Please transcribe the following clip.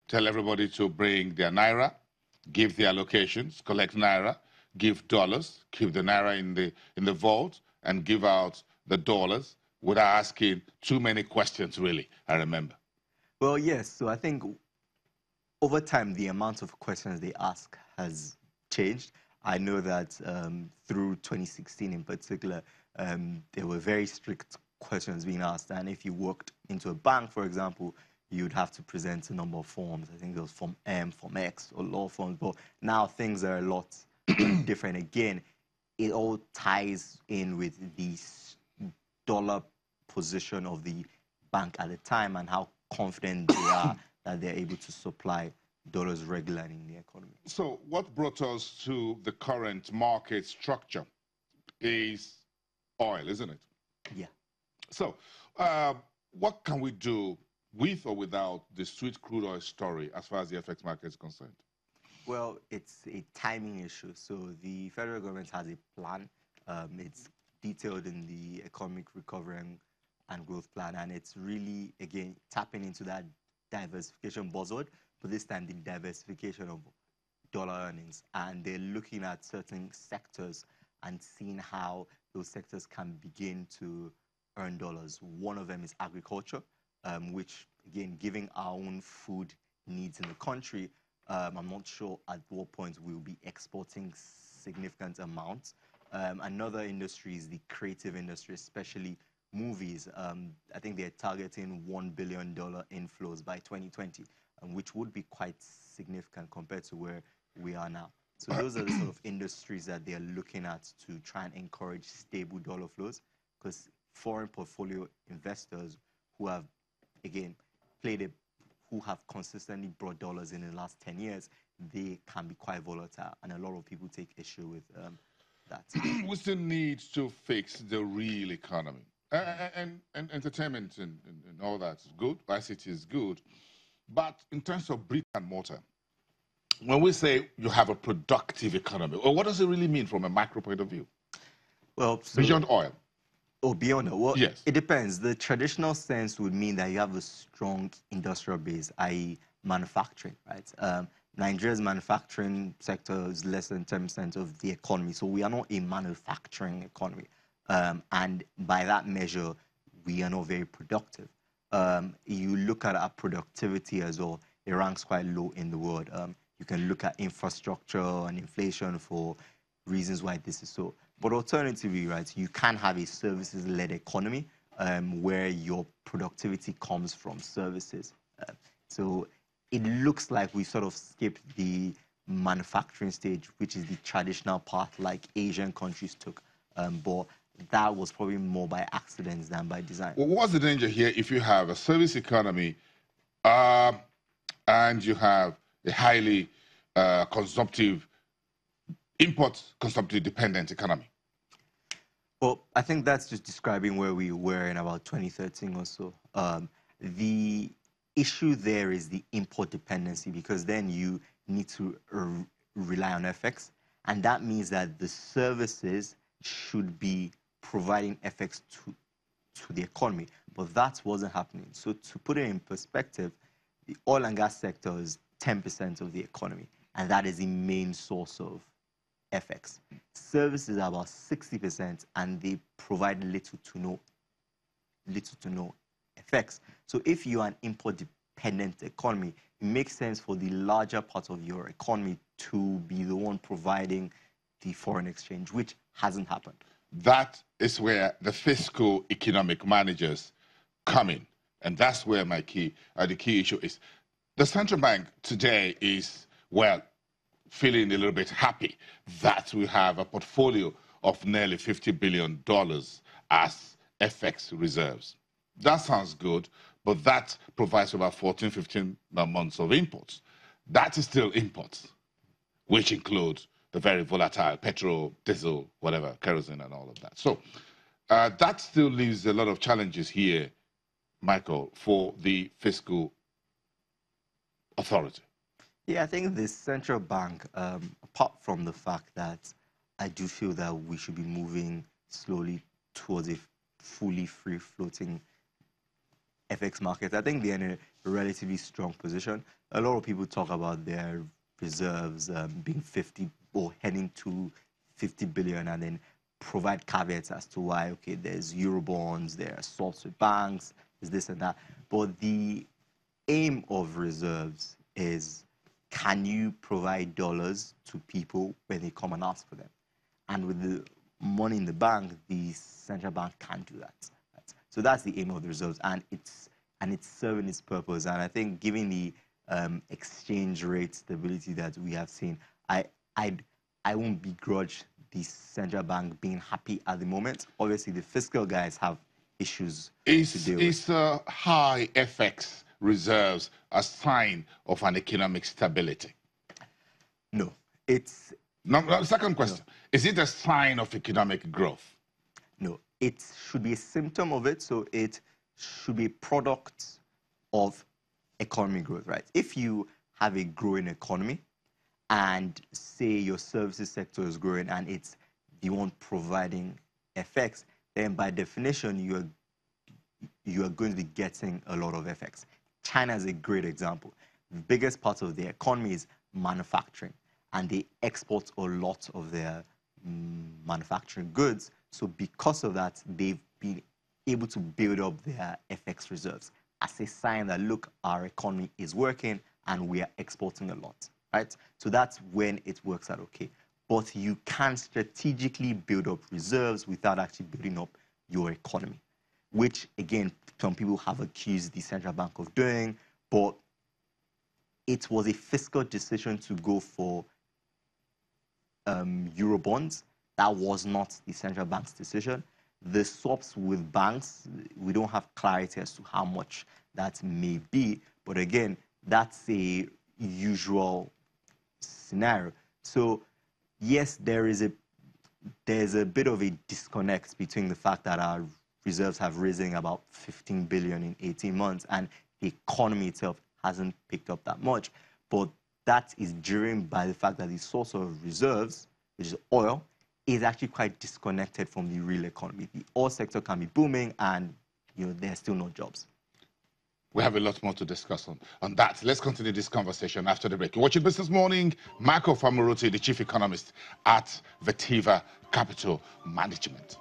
tell everybody to bring their naira, give their allocations, collect naira, give dollars, keep the naira in the vault, and give out the dollars without asking too many questions, really, I remember. Well, yes. So I think over time, the amount of questions they ask has changed. I know that through 2016 in particular, there were very strict questions being asked. And if you worked into a bank, for example, you'd have to present a number of forms. I think there was Form M, Form X, or law forms. But now things are a lot different. Again, it all ties in with the dollar position of the bank at the time and how confident they are that they're able to supply dollars regularly in the economy. So what brought us to the current market structure is oil, isn't it? Yeah. So what can we do with or without the sweet crude oil story as far as the FX market is concerned? Well, it's a timing issue. So the federal government has a plan. It's detailed in the economic recovery and growth plan. And it's really, again, tapping into that diversification buzzword, but this time the diversification of dollar earnings. And they're looking at certain sectors and seeing how those sectors can begin to earn dollars. One of them is agriculture, which, again, given our own food needs in the country, I'm not sure at what point we'll be exporting significant amounts. Another industry is the creative industry, especially movies. I think they're targeting $1 billion inflows by 2020, which would be quite significant compared to where we are now. So those are the sort of industries that they're looking at to try and encourage stable dollar flows, because foreign portfolio investors who have, again, who have consistently brought dollars in the last 10 years, they can be quite volatile, and a lot of people take issue with that. We still need to fix the real economy. And entertainment and all that is good, ICT is good, but in terms of brick and mortar, when we say you have a productive economy, well, what does it really mean from a macro point of view? Well, so, beyond oil. Oh, beyond oil? Well, yes. It depends. The traditional sense would mean that you have a strong industrial base, i.e. manufacturing, right? Nigeria's manufacturing sector is less than 10% of the economy, so we are not a manufacturing economy. And by that measure, we are not very productive. You look at our productivity as well, it ranks quite low in the world. You can look at infrastructure and inflation for reasons why this is so. But alternatively, right, you can have a services-led economy where your productivity comes from services. So it looks like we sort of skipped the manufacturing stage, which is the traditional path like Asian countries took. But that was probably more by accident than by design. Well, what's the danger here if you have a service economy and you have a highly consumptive, import-consumptive dependent economy? Well, I think that's just describing where we were in about 2013 or so. The issue there is the import dependency, because then you need to rely on FX, and that means that the services should be providing FX to the economy, but that wasn't happening. So to put it in perspective, the oil and gas sector is 10% of the economy, and that is the main source of FX. Services are about 60%, and they provide little to no FX. So if you are an import-dependent economy, it makes sense for the larger part of your economy to be the one providing the foreign exchange, which hasn't happened. That is where the fiscal economic managers come in, and that's where the key issue is. The central bank today is, well, feeling a little bit happy that we have a portfolio of nearly $50 billion as FX reserves. That sounds good, but that provides about 14, 15 months of imports. That is still imports, which include the very volatile petrol, diesel, whatever, kerosene and all of that. So that still leaves a lot of challenges here, Michael, for the fiscal authority. Yeah, I think the central bank, apart from the fact that I do feel that we should be moving slowly towards a fully free-floating FX markets, I think they're in a relatively strong position. A lot of people talk about their reserves being 50 or heading to 50 billion, and then provide caveats as to why, okay, there's Eurobonds, there are swaps with banks, there's this and that. But the aim of reserves is, can you provide dollars to people when they come and ask for them? And with the money in the bank, the central bank can't do that. Right? So that's the aim of the reserves, and it's serving its purpose. And I think, given the exchange rate stability that we have seen, I won't begrudge the central bank being happy at the moment. Obviously, the fiscal guys have issues to deal with. Is high FX reserves a sign of an economic stability? No, it's... No, second question. No. Is it a sign of economic growth? No, it should be a symptom of it, so it should be a product of economic growth, right? If you have a growing economy, and say your services sector is growing and it's the one providing FX, then by definition, you are going to be getting a lot of FX. China is a great example. The biggest part of their economy is manufacturing, and they export a lot of their manufacturing goods. So because of that, they've been able to build up their FX reserves as a sign that, look, our economy is working and we are exporting a lot. Right? So that's when it works out okay. But you can strategically build up reserves without actually building up your economy, which, again, some people have accused the central bank of doing, but it was a fiscal decision to go for Eurobonds. That was not the central bank's decision. The swaps with banks, we don't have clarity as to how much that may be, but again, that's a usual scenario. So yes, there's a bit of a disconnect between the fact that our reserves have risen about 15 billion in 18 months and the economy itself hasn't picked up that much. But that is driven by the fact that the source of reserves, which is oil, is actually quite disconnected from the real economy. The oil sector can be booming and there's still no jobs. We have a lot more to discuss on that. Let's continue this conversation after the break. You're watching Business Morning. Marco Famuruti, the Chief Economist at Vetiva Capital Management.